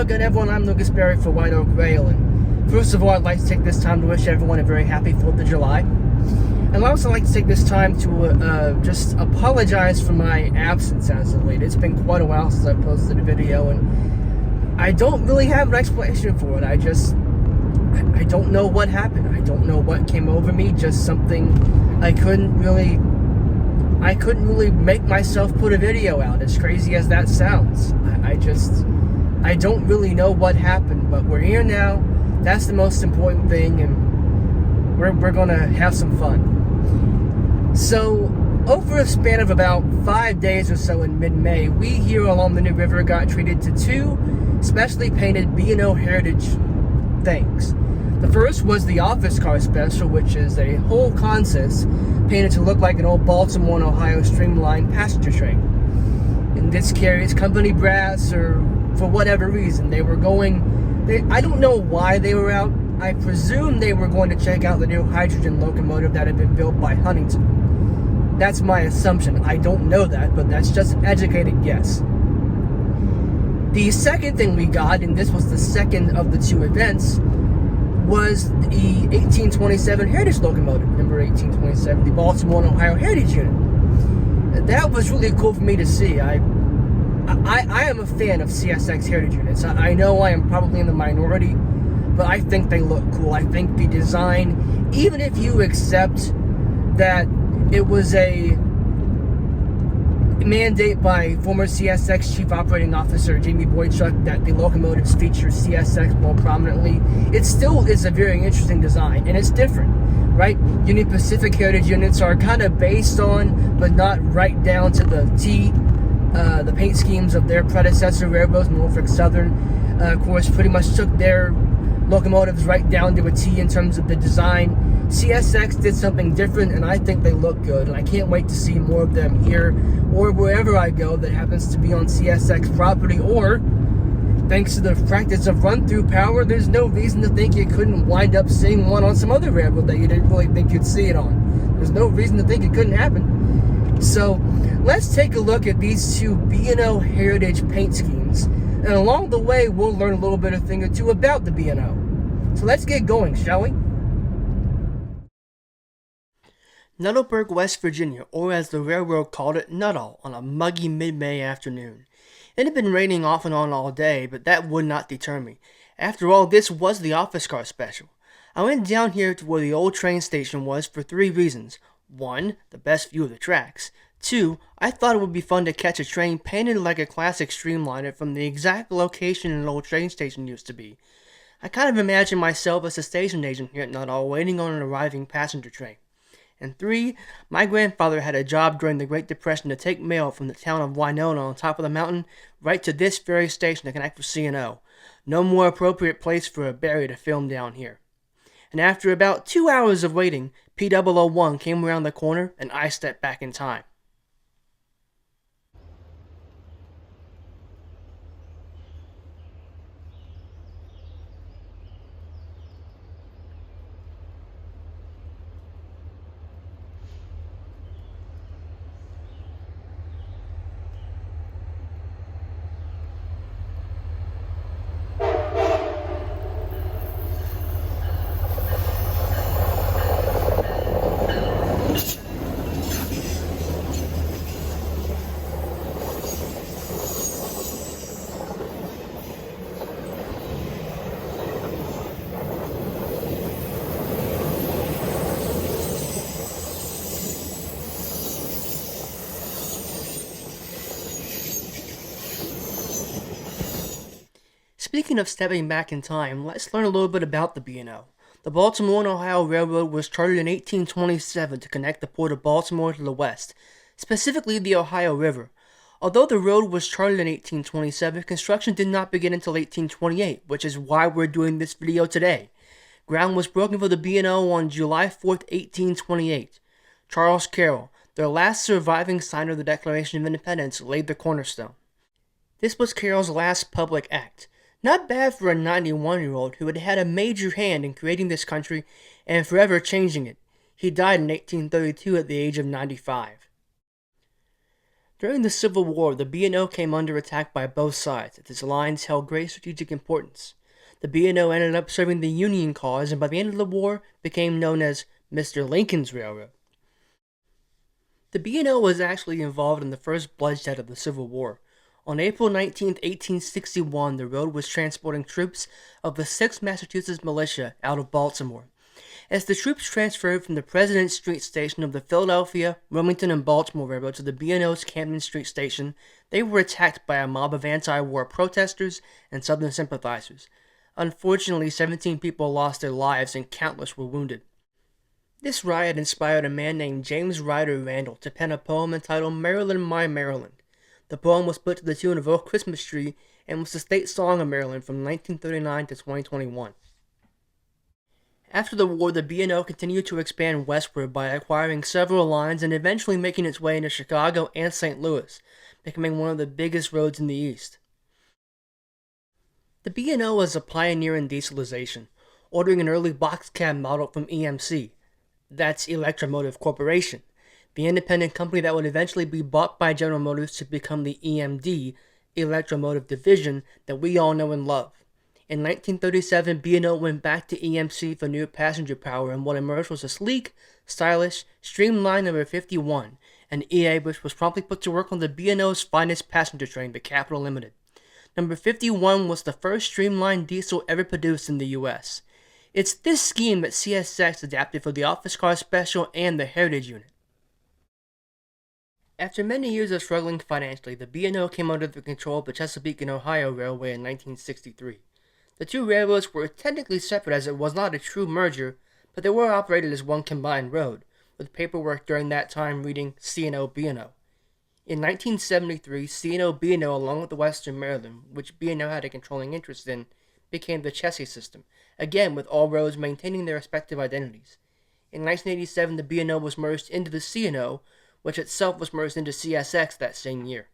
Hello again, everyone. I'm Lucas Berry for White Oak Rail, and first of all, I'd like to take this time to wish everyone a very happy 4th of July. And I'd also like to take this time to just apologize for my absence as of late. It's been quite a while since I posted a video, and I don't really have an explanation for it. I don't know what happened. I don't know what came over me. Just something I couldn't really make myself put a video out, as crazy as that sounds. I don't really know what happened, but we're here now. That's the most important thing, and we're gonna have some fun. So, over a span of about 5 days or so in mid-May, we here along the New River got treated to 2 specially painted B&O Heritage things. The first was the office car special, which is a whole consist painted to look like an old Baltimore and Ohio streamlined passenger train. And this carries company brass, or for whatever reason I don't know why they were out. I presume they were going to check out the new hydrogen locomotive that had been built by Huntington. That's my assumption. I don't know that, but that's just an educated guess. The second thing we got, and this was the second of the 2 events, was the 1827 Heritage locomotive, number 1827, the Baltimore and Ohio Heritage unit. That was really cool for me to see. I am a fan of CSX Heritage units. I know I am probably in the minority, but I think they look cool. I think the design, even if you accept that it was a mandate by former CSX Chief Operating Officer Jamie Boychuk that the locomotives feature CSX more prominently, it still is a very interesting design, and it's different, right? Union Pacific Heritage units are kind of based on, but not right down to the T, the paint schemes of their predecessor railroads. Norfolk Southern, of course, pretty much took their locomotives right down to a T in terms of the design. CSX did something different, and I think they look good, and I can't wait to see more of them here or wherever I go that happens to be on CSX property, or thanks to the practice of run-through power, there's no reason to think you couldn't wind up seeing one on some other railroad that you didn't really think you'd see it on. There's no reason to think it couldn't happen. So let's take a look at these 2 B&O Heritage paint schemes, and along the way we'll learn a little bit of thing or two about the B&O. So let's get going, shall we? Nuttallburg, West Virginia, or as the railroad called it, Nuttall, on a muggy mid-May afternoon. It had been raining off and on all day, but that would not deter me. After all, this was the office car special. I went down here to where the old train station was for 3 reasons. 1, the best view of the tracks. 2, I thought it would be fun to catch a train painted like a classic streamliner from the exact location an old train station used to be. I kind of imagined myself as a station agent here at Nuttall waiting on an arriving passenger train. And 3, my grandfather had a job during the Great Depression to take mail from the town of Winona on top of the mountain right to this very station to connect with C&O. No more appropriate place for a Barry to film down here. And after about 2 hours of waiting, P001 came around the corner and I stepped back in time. Speaking of stepping back in time, let's learn a little bit about the B&O. The Baltimore and Ohio Railroad was chartered in 1827 to connect the port of Baltimore to the west, specifically the Ohio River. Although the road was chartered in 1827, construction did not begin until 1828, which is why we're doing this video today. Ground was broken for the B&O on July 4, 1828. Charles Carroll, their last surviving signer of the Declaration of Independence, laid the cornerstone. This was Carroll's last public act. Not bad for a 91-year-old who had had a major hand in creating this country and forever changing it. He died in 1832 at the age of 95. During the Civil War, the B&O came under attack by both sides, as its lines held great strategic importance. The B&O ended up serving the Union cause, and by the end of the war, became known as Mr. Lincoln's Railroad. The B&O was actually involved in the first bloodshed of the Civil War. On April 19, 1861, the road was transporting troops of the 6th Massachusetts Militia out of Baltimore. As the troops transferred from the President Street station of the Philadelphia, Wilmington, and Baltimore Railroad to the B&O's Camden Street station, they were attacked by a mob of anti-war protesters and Southern sympathizers. Unfortunately, 17 people lost their lives and countless were wounded. This riot inspired a man named James Ryder Randall to pen a poem entitled Maryland, My Maryland. The poem was put to the tune of Oh Christmas Tree and was the state song of Maryland from 1939 to 2021. After the war, the B&O continued to expand westward by acquiring several lines and eventually making its way into Chicago and St. Louis, becoming one of the biggest roads in the East. The B&O was a pioneer in dieselization, ordering an early box cab model from EMC. That's Electromotive Corporation, the independent company that would eventually be bought by General Motors to become the EMD, Electromotive Division, that we all know and love. In 1937, B&O went back to EMC for new passenger power, and what emerged was a sleek, stylish, streamlined number 51, an EA which was promptly put to work on the B&O's finest passenger train, the Capital Limited. Number 51 was the first streamlined diesel ever produced in the U.S. It's this scheme that CSX adapted for the Office Car Special and the Heritage Unit. After many years of struggling financially, the B&O came under the control of the Chesapeake and Ohio Railway in 1963. The two railroads were technically separate as it was not a true merger, but they were operated as one combined road, with paperwork during that time reading C&O B&O. In 1973, C&O B&O, along with the Western Maryland, which B&O had a controlling interest in, became the Chessie system, again with all roads maintaining their respective identities. In 1987, the B&O was merged into the C&O, which itself was merged into CSX that same year.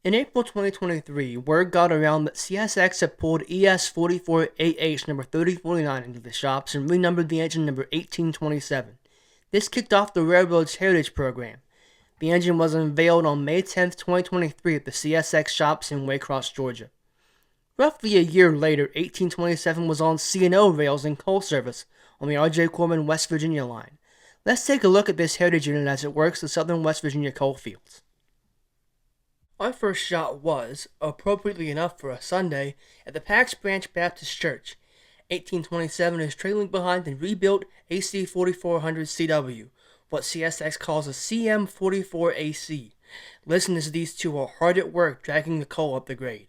In April 2023, word got around that CSX had pulled ES44AH number 3049 into the shops and renumbered the engine number 1827. This kicked off the railroad's Heritage program. The engine was unveiled on May 10, 2023 at the CSX shops in Waycross, Georgia. Roughly a year later, 1827 was on C&O rails in coal service on the R.J. Corman West Virginia line. Let's take a look at this Heritage unit as it works the southern West Virginia coal fields. Our first shot was, appropriately enough for a Sunday, at the Pax Branch Baptist Church. 1827 is trailing behind the rebuilt AC 4400 CW, what CSX calls a CM44AC. Listen as these two are hard at work dragging the coal up the grade.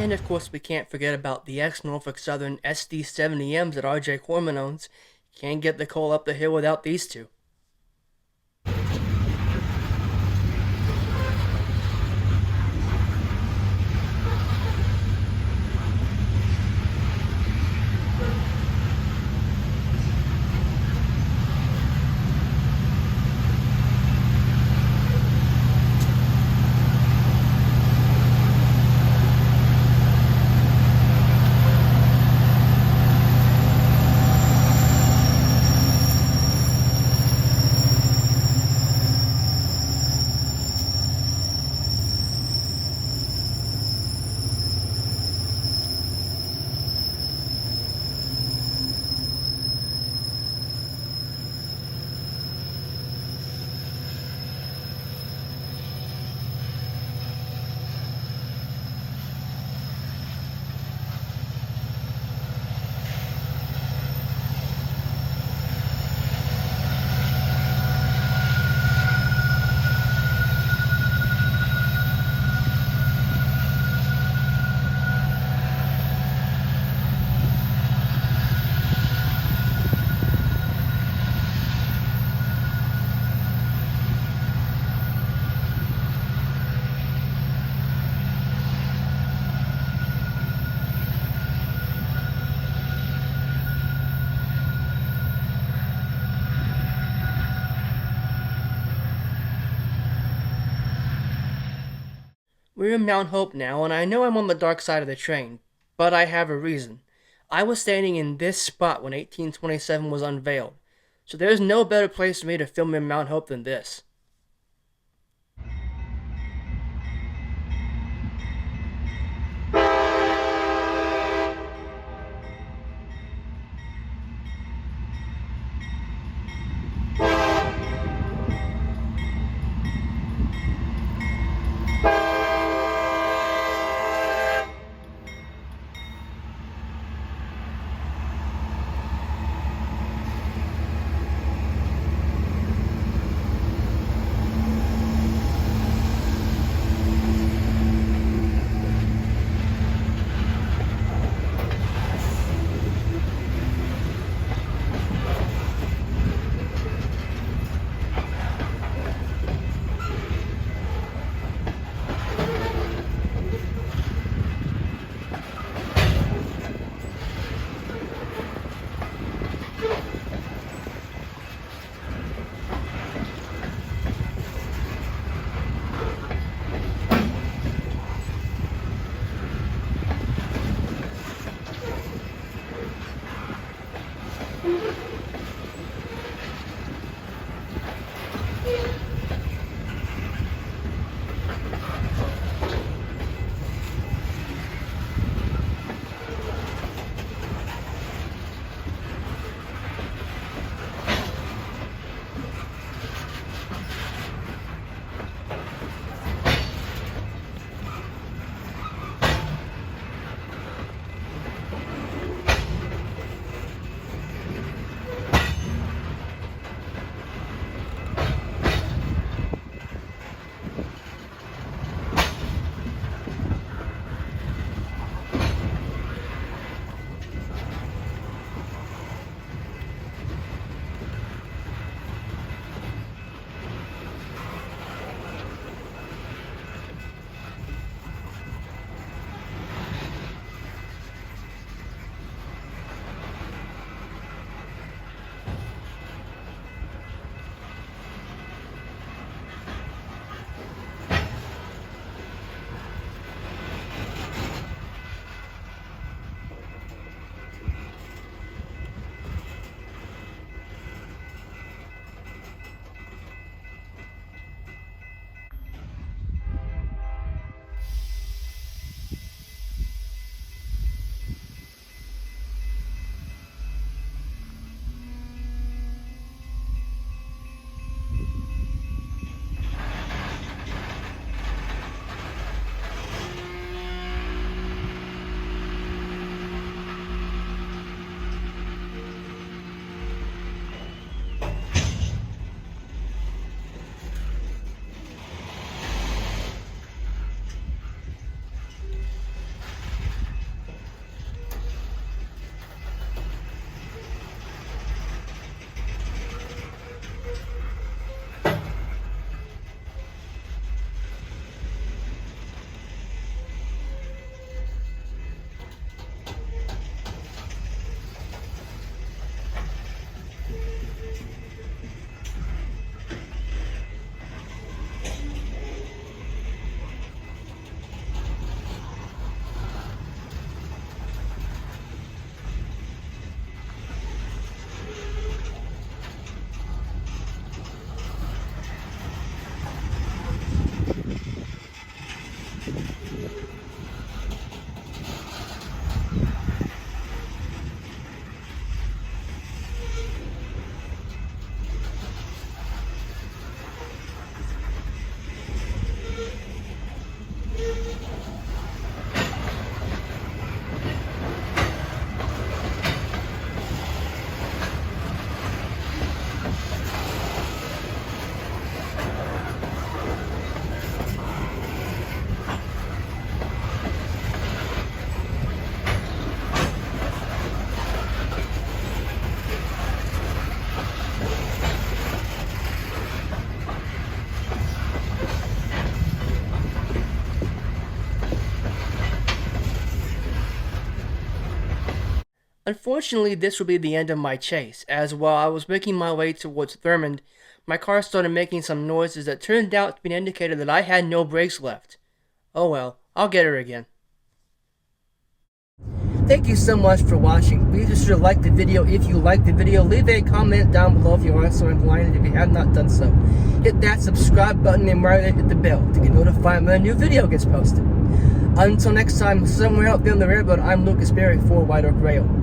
And of course, we can't forget about the ex-Norfolk Southern SD70Ms that RJ Corman owns. Can't get the coal up the hill without these two. We're in Mount Hope now, and I know I'm on the dark side of the train, but I have a reason. I was standing in this spot when 1827 was unveiled, so there's no better place for me to film in Mount Hope than this. Unfortunately, this will be the end of my chase, as while I was making my way towards Thurmond, my car started making some noises that turned out to be an indicator that I had no brakes left. Oh well, I'll get her again. Thank you so much for watching. Please be sure to like the video if you liked the video. Leave a comment down below if you are so inclined if you have not done so. Hit that subscribe button and right there hit the bell to get notified when a new video gets posted. Until next time, somewhere out there on the railroad, I'm Lucas Berry for White Oak Rail.